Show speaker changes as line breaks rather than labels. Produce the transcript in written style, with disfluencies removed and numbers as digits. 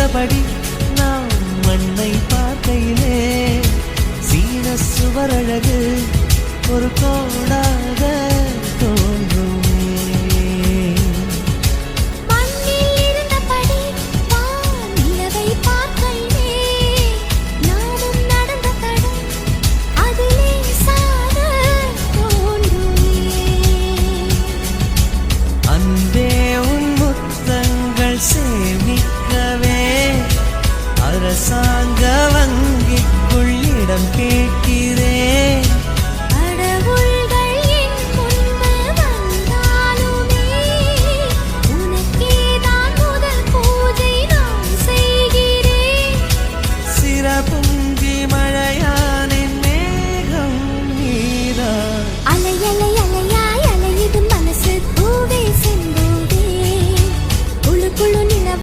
இருந்தபடி நாம் மண்ணை பார்க்கையிலே சீன சுவரழகு ஒரு கோடாக தோன்றுமே.
மண்ணில் இருந்தபடி வானிலவை பார்க்கையிலே நாமும் நடந்த தடம் அதிலே சாத தோன்றுமே.
அன்பே உன் முத்தங்கள் சேமிக்கவே அரசாங்க வங்கிக்குள் இடம் கேட்கிறேன்.